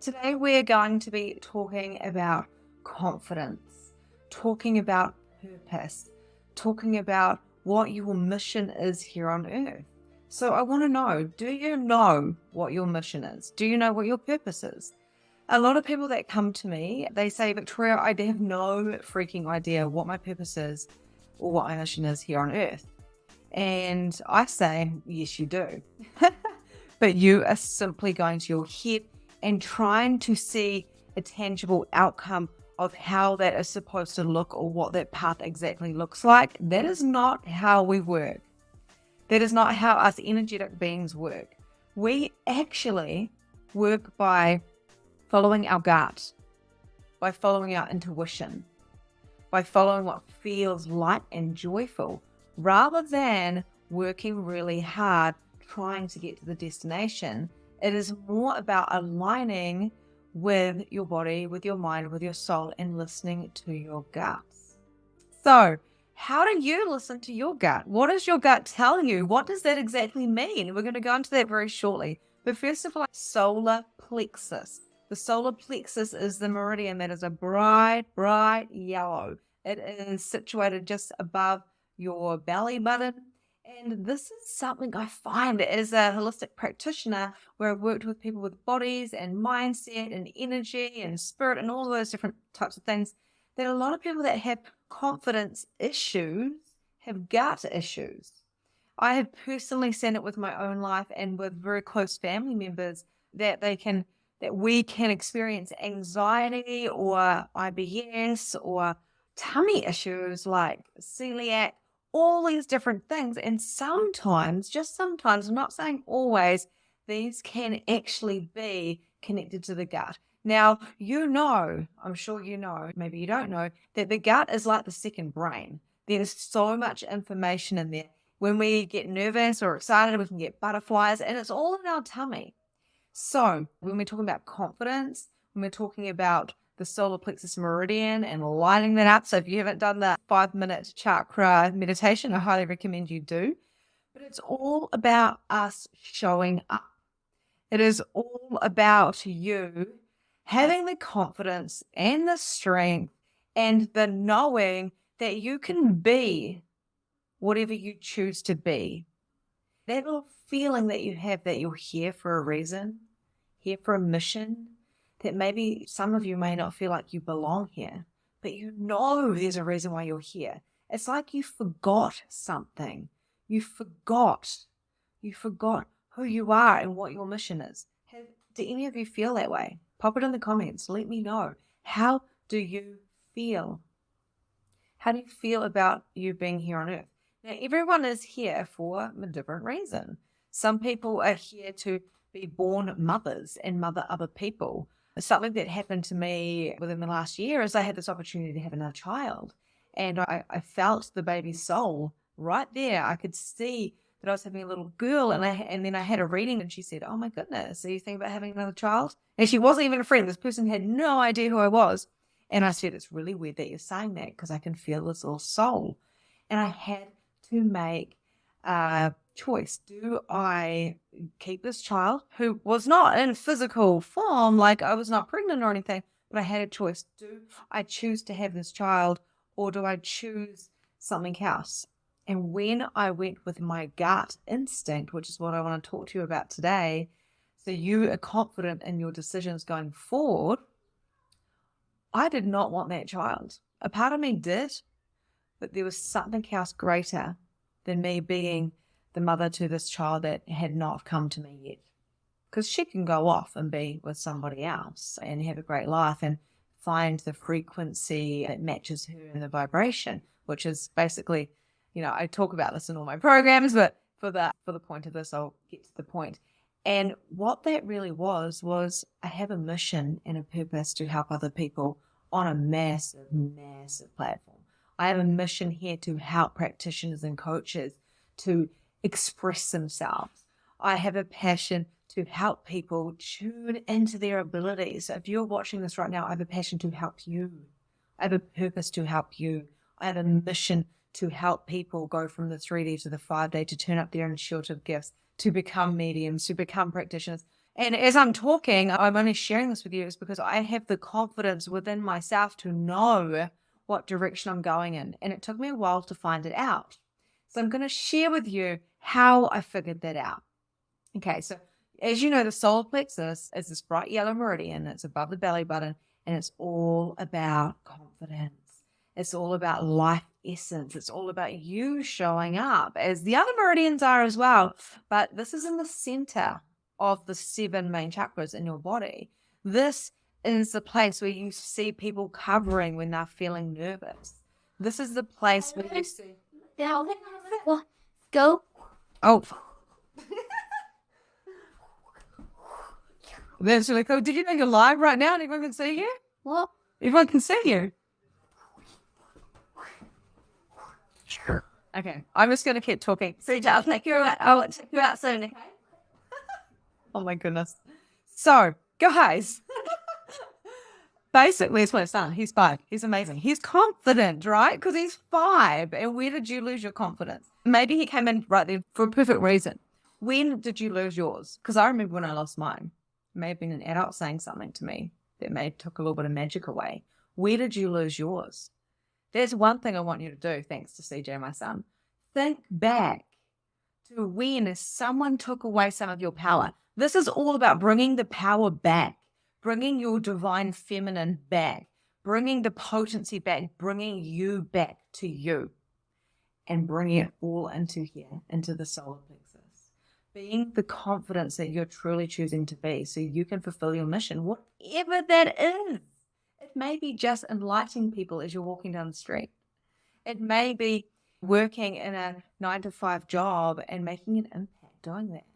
Today we're going to be talking about confidence, talking about purpose, talking about what your mission is here on earth. So I want to know, do you know what your mission is? Do you know what your purpose is? A lot of people that come to me, they say, Victoria, I have no freaking idea what my purpose is or what my mission is here on earth. And I say, yes, you do. But you are simply going to your head and trying to see a tangible outcome of how that is supposed to look or what that path exactly looks like. That is not how we work. That is not how us energetic beings work. We actually work by following our gut, by following our intuition, by following what feels light and joyful, rather than working really hard trying to get to the destination. It is more about aligning with your body, with your mind, with your soul, and listening to your guts. So, how do you listen to your gut? What does your gut tell you? What does that exactly mean? We're going to go into that very shortly. But first of all, solar plexus. The solar plexus is the meridian that is a bright, bright yellow. It is situated just above your belly button. And this is something I find as a holistic practitioner where I've worked with people with bodies and mindset and energy and spirit and all those different types of things, that a lot of people that have confidence issues have gut issues. I have personally seen it with my own life and with very close family members that we can experience anxiety or IBS or tummy issues like celiac, all these different things. And sometimes, just sometimes, I'm not saying always, these can actually be connected to the gut. Now, I'm sure you know, maybe you don't know, that the gut is like the second brain. There's so much information in there. When we get nervous or excited, we can get butterflies, and it's all in our tummy. So when we're talking about confidence, when we're talking about the solar plexus meridian and lining that up, so if you haven't done the 5-minute chakra meditation, I highly recommend you do. But it's all about us showing up. It is all about you having the confidence and the strength and the knowing that you can be whatever you choose to be. That little feeling that you have that you're here for a reason, here for a mission, that maybe some of you may not feel like you belong here, but you know there's a reason why you're here. It's like you forgot something. You forgot who you are and what your mission is. Do any of you feel that way? Pop it in the comments. Let me know. How do you feel? How do you feel about you being here on earth? Now, everyone is here for a different reason. Some people are here to be born mothers and mother other people. Something that happened to me within the last year is I had this opportunity to have another child. And I felt the baby's soul right there. I could see that I was having a little girl, and then I had a reading, and she said, "Oh my goodness, are you thinking about having another child?" And she wasn't even a friend. This person had no idea who I was. And I said, "It's really weird that you're saying that because I can feel this little soul." And I had to make a choice. Do I keep this child who was not in physical form, like I was not pregnant or anything, but I had a choice. Do I choose to have this child or do I choose something else? And when I went with my gut instinct, which is what I want to talk to you about today, so you are confident in your decisions going forward, I did not want that child. A part of me did, but there was something else greater than me being the mother to this child that had not come to me yet. Because she can go off and be with somebody else and have a great life and find the frequency that matches her and the vibration, which is basically, I talk about this in all my programs, but for the point of this, I'll get to the point. And what that really was I have a mission and a purpose to help other people on a massive, massive platform. I have a mission here to help practitioners and coaches to express themselves. I have a passion to help people tune into their abilities. So if you're watching this right now, I have a passion to help you. I have a purpose to help you. I have a mission to help people go from the 3D to the 5D, to turn up their intuitive gifts, to become mediums, to become practitioners. And as I'm talking, I'm only sharing this with you is because I have the confidence within myself to know what direction I'm going in. And it took me a while to find it out. So I'm going to share with you how I figured that out. Okay, so as you know, the solar plexus is this bright yellow meridian. It's above the belly button, and it's all about confidence. It's all about life essence. It's all about you showing up, as the other meridians are as well. But this is in the center of the 7 main chakras in your body. This is the place where you see people covering when they're feeling nervous. This is the place where you see. Go. Oh. That's really cool. Did you know you're live right now and everyone can see you? What? Everyone can see you. Sure. Okay, I'm just going to keep talking. So I'll take you out. I'll take you out soon, okay? Oh my goodness. So, guys, basically it's what it's done. He's 5. He's amazing. He's confident, right? Because he's 5. And where did you lose your confidence? Maybe he came in right there for a perfect reason. When did you lose yours? Because I remember when I lost mine. It may have been an adult saying something to me that may have took a little bit of magic away. Where did you lose yours? There's one thing I want you to do, thanks to CJ, my son. Think back to when someone took away some of your power. This is all about bringing the power back, bringing your divine feminine back, bringing the potency back, bringing you back to you, and bringing it all into here, into the solar plexus. Being the confidence that you're truly choosing to be so you can fulfill your mission, whatever that is. It may be just enlightening people as you're walking down the street. It may be working in a 9-to-5 job and making an impact doing that.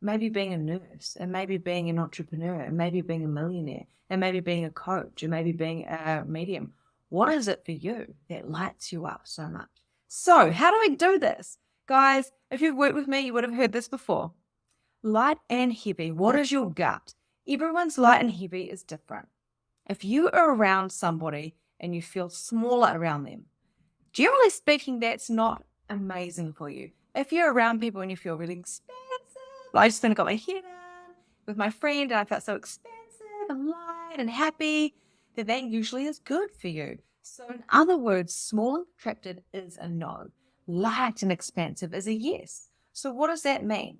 Maybe being a nurse, and maybe being an entrepreneur, and maybe being a millionaire, and maybe being a coach, and maybe being a medium. What is it for you that lights you up so much? So how do I do this? Guys, if you've worked with me, you would have heard this before. Light and heavy. What is your gut? Everyone's light and heavy is different. If you are around somebody and you feel smaller around them, generally speaking, that's not amazing for you. If you're around people and you feel really expansive, I just got my hair done with my friend and I felt so expansive and light and happy, then that usually is good for you. So in other words, small and contracted is a no. Light and expansive is a yes. So what does that mean?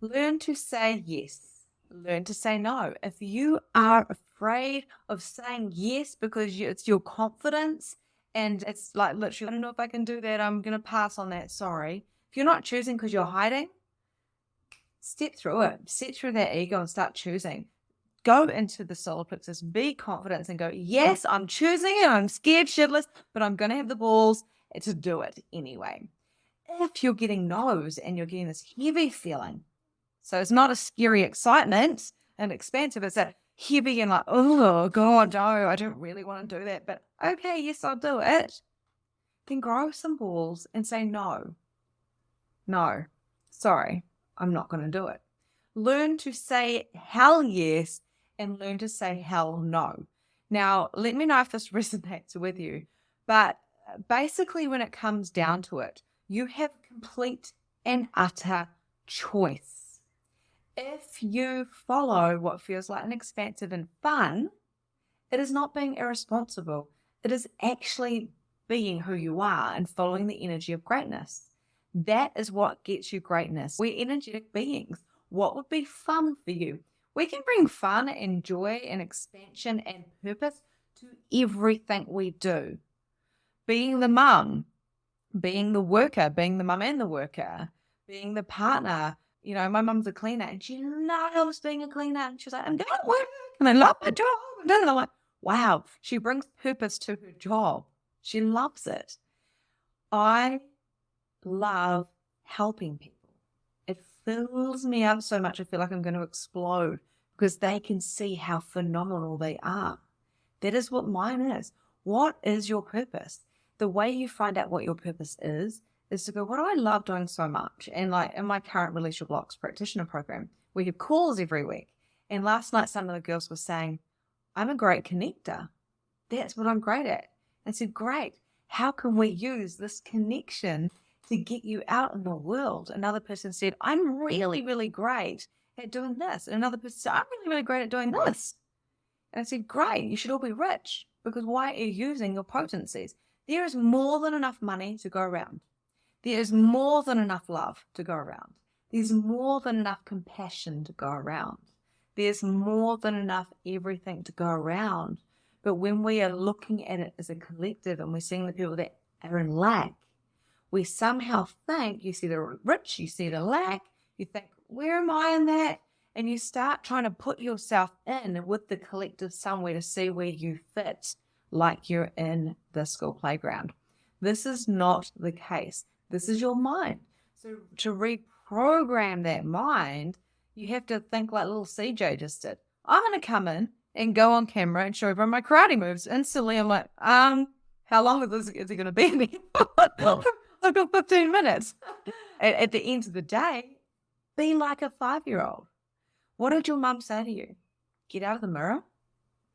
Learn to say yes. Learn to say no. If you are afraid of saying yes because it's your confidence and it's like literally, I don't know if I can do that, I'm going to pass on that, sorry. If you're not choosing because you're hiding, step through it. Step through that ego and start choosing. Go into the solar plexus, be confident and go, yes, I'm choosing it. I'm scared shitless, but I'm going to have the balls to do it anyway. If you're getting no's and you're getting this heavy feeling, so it's not a scary excitement and expansive, it's that heavy and like, oh God, no, I don't really want to do that, but okay, yes, I'll do it. Then grow some balls and say no, sorry, I'm not going to do it. Learn to say hell yes and learn to say hell no. Now, let me know if this resonates with you, but basically when it comes down to it, you have complete and utter choice. If you follow what feels like an expansive and fun, it is not being irresponsible. It is actually being who you are and following the energy of greatness. That is what gets you greatness. We're energetic beings. What would be fun for you? We can bring fun and joy and expansion and purpose to everything we do. Being the mum, being the worker, being the mum and the worker, being the partner. You know, my mum's a cleaner and she loves being a cleaner. And she's like, I'm going to work and I love my job. And I'm like, wow, she brings purpose to her job. She loves it. I love helping people. It fills me up so much. I feel like I'm going to explode because they can see how phenomenal they are. That is what mine is. What is your purpose? The way you find out what your purpose is to go, what do I love doing so much? And like in my current Release Your Blocks practitioner program, we have calls every week. And last night, some of the girls were saying, I'm a great connector. That's what I'm great at. I said, great. How can we use this connection to get you out in the world? Another person said, I'm really, really great at doing this. And another person said, I'm really, really great at doing this. And I said, great, you should all be rich, because why are you using your potencies? There is more than enough money to go around. There is more than enough love to go around. There's more than enough compassion to go around. There's more than enough everything to go around. But when we are looking at it as a collective and we're seeing the people that are in lack, we somehow think, you see the rich, you see the lack, you think, where am I in that? And you start trying to put yourself in with the collective somewhere to see where you fit, like you're in the school playground. This is not the case. This is your mind. So to reprogram that mind, you have to think like little CJ just did. I'm going to come in and go on camera and show everyone my karate moves. Instantly, I'm like, how long is it going to be me? I've got 15 minutes. At the end of the day, be like a 5-year-old. What did your mum say to you? Get out of the mirror.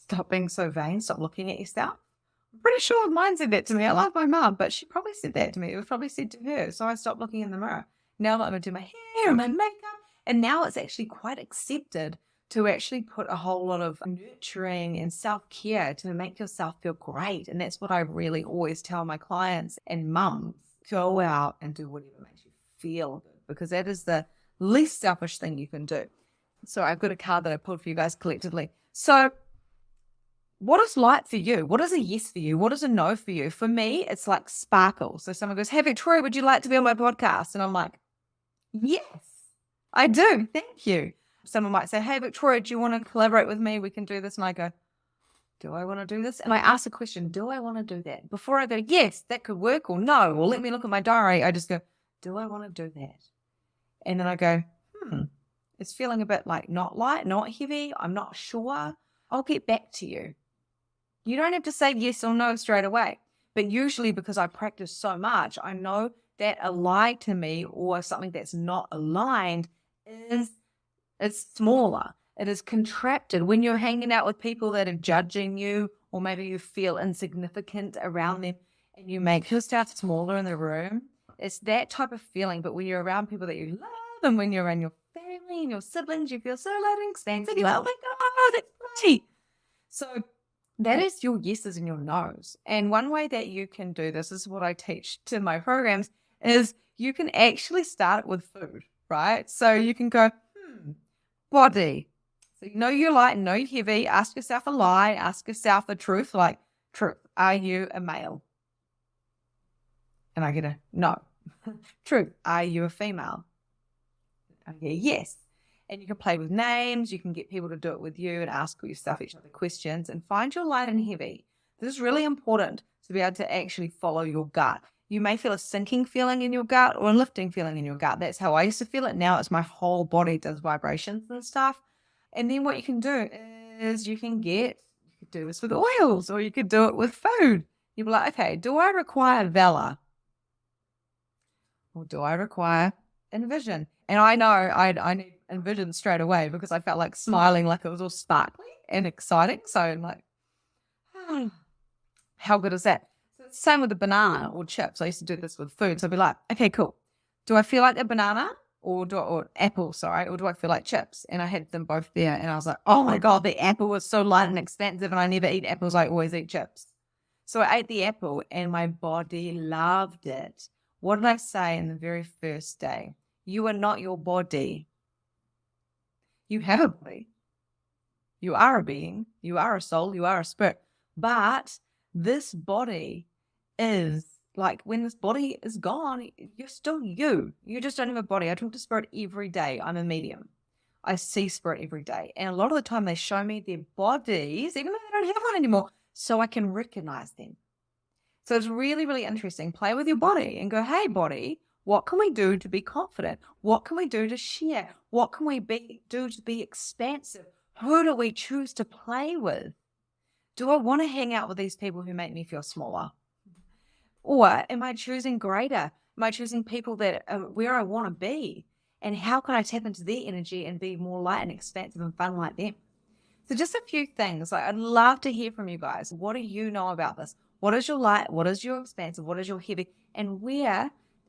Stop being so vain. Stop looking at yourself. I'm pretty sure mine said that to me. I love my mum, but she probably said that to me. It was probably said to her. So I stopped looking in the mirror. Now that I'm going to do my hair and my makeup. And now it's actually quite accepted to actually put a whole lot of nurturing and self-care to make yourself feel great. And that's what I really always tell my clients and mums. Go out and do whatever makes you feel good, because that is the least selfish thing you can do. So I've got a card that I pulled for you guys collectively. So what is light for you? What is a yes for you? What is a no for you? For me, it's like sparkle. So someone goes, hey, Victoria, would you like to be on my podcast? And I'm like, yes, I do. Thank you. Someone might say, hey, Victoria, do you want to collaborate with me? We can do this. And I go, do I want to do this? And I ask the question, do I want to do that? Before I go, yes, that could work, or no, or let me look at my diary. I just go, do I want to do that? And then I go, it's feeling a bit like not light, not heavy. I'm not sure. I'll get back to you. You don't have to say yes or no straight away. But usually, because I practice so much, I know that a lie to me or something that's not aligned is smaller. It is contracted. When you're hanging out with people that are judging you, or maybe you feel insignificant around them and you make yourself smaller in the room, it's that type of feeling. But when you're around people that you love, and when you're around your family and your siblings, you feel so light and expansive. You're like, oh my God, that's great. So that is your yeses and your nos. And one way that you can do this is what I teach to my programs is you can actually start with food, right? So you can go, body. So you know you're light and know you're heavy. Ask yourself a lie. Ask yourself a truth, like, truth, are you a male? And I get a no. Truth, are you a female? I get a yes. And you can play with names. You can get people to do it with you and ask yourself each other questions and find your light and heavy. This is really important to be able to actually follow your gut. You may feel a sinking feeling in your gut or a lifting feeling in your gut. That's how I used to feel it. Now it's my whole body does vibrations and stuff. And then what you can do is you can do this with oils, or you could do it with food. You'll be like, okay, do I require valor? Or do I require envision? And I know I need envision straight away because I felt like smiling, like it was all sparkly and exciting. So I'm like, how good is that? So it's the same with the banana or chips. I used to do this with food. So I'd be like, okay, cool. Do I feel like a banana or apple, or do I feel like chips? And I had them both there. And I was like, oh my God, the apple was so light and expansive and I never eat apples. I always eat chips. So I ate the apple and my body loved it. What did I say in the very first day? You are not your body. You have a body. You are a being. You are a soul. You are a spirit. But this body is like, when this body is gone, you're still you. You just don't have a body. I talk to spirit every day. I'm a medium. I see spirit every day. And a lot of the time they show me their bodies, even though they don't have one anymore, so I can recognize them. So it's really, really interesting. Play with your body and go, hey, body, what can we do to be confident? What can we do to share? What can we do to be expansive? Who do we choose to play with? Do I want to hang out with these people who make me feel smaller? Or am I choosing greater? Am I choosing people that are where I want to be? And how can I tap into their energy and be more light and expansive and fun like them? So just a few things. I'd love to hear from you guys. What do you know about this? What is your light? What is your expansive? What is your heavy? And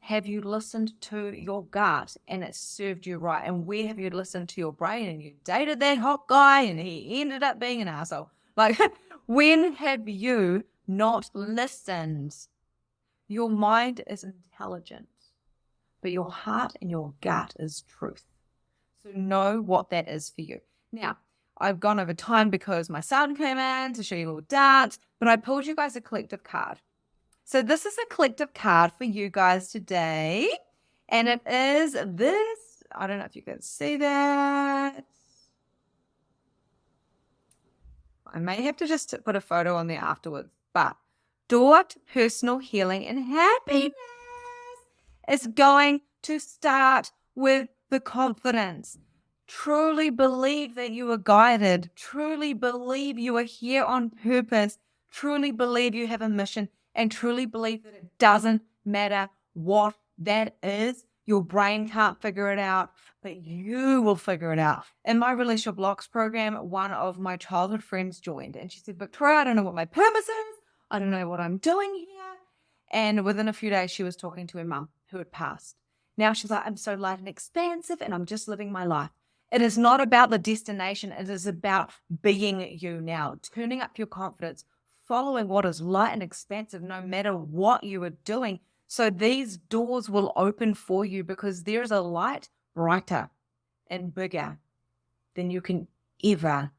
have you listened to your gut and it served you right? And where have you listened to your brain and you dated that hot guy and he ended up being an asshole? Like, when have you not listened? Your mind is intelligent, but your heart and your gut is truth. So know what that is for you. Now, I've gone over time because my son came in to show you a little dance, but I pulled you guys a collective card. So this is a collective card for you guys today. And it is this. I don't know if you can see that. I may have to just put a photo on there afterwards. But door to personal healing and happiness is going to start with the confidence. Truly believe that you are guided. Truly believe you are here on purpose. Truly believe you have a mission. And truly believe that it doesn't matter what that is. Your brain can't figure it out, but you will figure it out. In my Release Your Blocks program, one of my childhood friends joined and she said, Victoria, I don't know what my purpose is. I don't know what I'm doing here. And within a few days, she was talking to her mum who had passed. Now she's like, I'm so light and expansive and I'm just living my life. It is not about the destination. It is about being you now, turning up your confidence, following what is light and expansive no matter what you are doing. So these doors will open for you because there's a light brighter and bigger than you can ever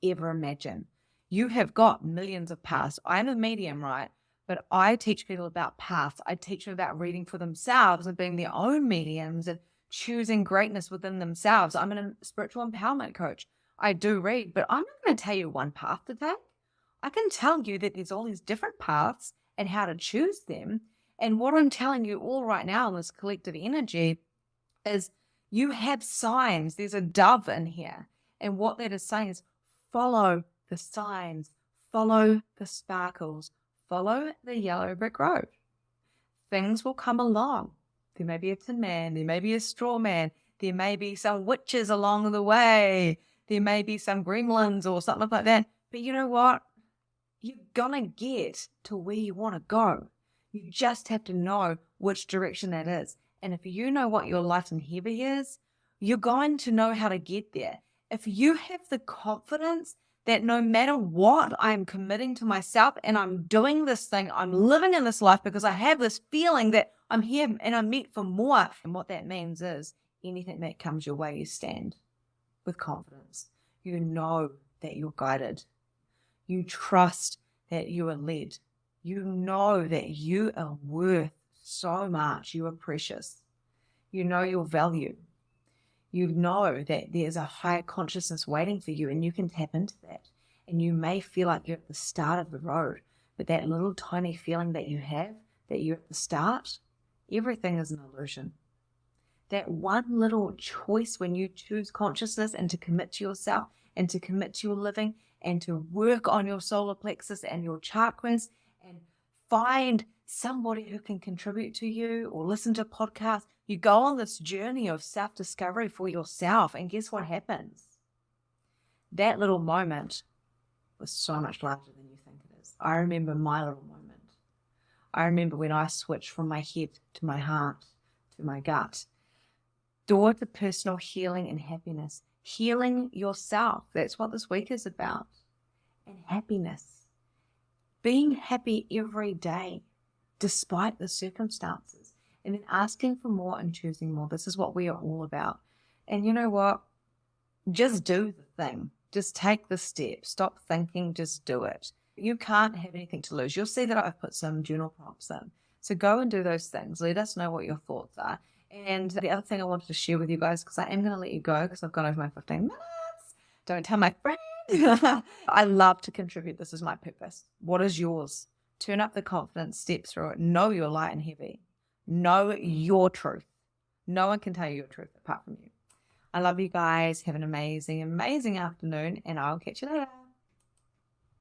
imagine. You have got millions of paths. I'm a medium, right? But I teach people about paths. I teach them about reading for themselves and being their own mediums and choosing greatness within themselves. I'm a spiritual empowerment coach. I do read, but I'm not going to tell you one path to take. I can tell you that there's all these different paths and how to choose them. And what I'm telling you all right now in this collective energy is you have signs. There's a dove in here. And what that is saying is follow the signs, follow the sparkles, follow the yellow brick road. Things will come along. There may be a tin man, there may be a straw man, there may be some witches along the way, there may be some gremlins or something like that. But you know what? You're going to get to where you want to go. You just have to know which direction that is. And if you know what your light and heavy is, you're going to know how to get there. If you have the confidence that no matter what, I'm committing to myself and I'm doing this thing, I'm living in this life because I have this feeling that I'm here and I'm meant for more. And what that means is anything that comes your way, you stand with confidence. You know that you're guided. You trust that you are led. You know that you are worth so much. You are precious. You know your value. You know that there's a higher consciousness waiting for you and you can tap into that. And you may feel like you're at the start of the road, but that little tiny feeling that you have, that you're at the start, everything is an illusion. That one little choice when you choose consciousness and to commit to yourself and to commit to your living and to work on your solar plexus and your chakras and find somebody who can contribute to you or listen to podcasts. You go on this journey of self-discovery for yourself, and guess what happens? That little moment was so much larger than you think it is. I remember my little moment. I remember when I switched from my head to my heart, to my gut. Door to personal healing and happiness. Healing yourself. That's what this week is about. And happiness. Being happy every day, despite the circumstances. And then asking for more and choosing more. This is what we are all about. And you know what? Just do the thing. Just take the step. Stop thinking, just do it. You can't have anything to lose. You'll see that I've put some journal prompts in. So go and do those things. Let us know what your thoughts are. And the other thing I wanted to share with you guys, because I am going to let you go because I've gone over my 15 minutes. Don't tell my friend. I love to contribute. This is my purpose. What is yours? Turn up the confidence, step through it. Know your light and heavy. Know your truth. No one can tell you your truth apart from you. I love you guys. Have an amazing, amazing afternoon, and I'll catch you later.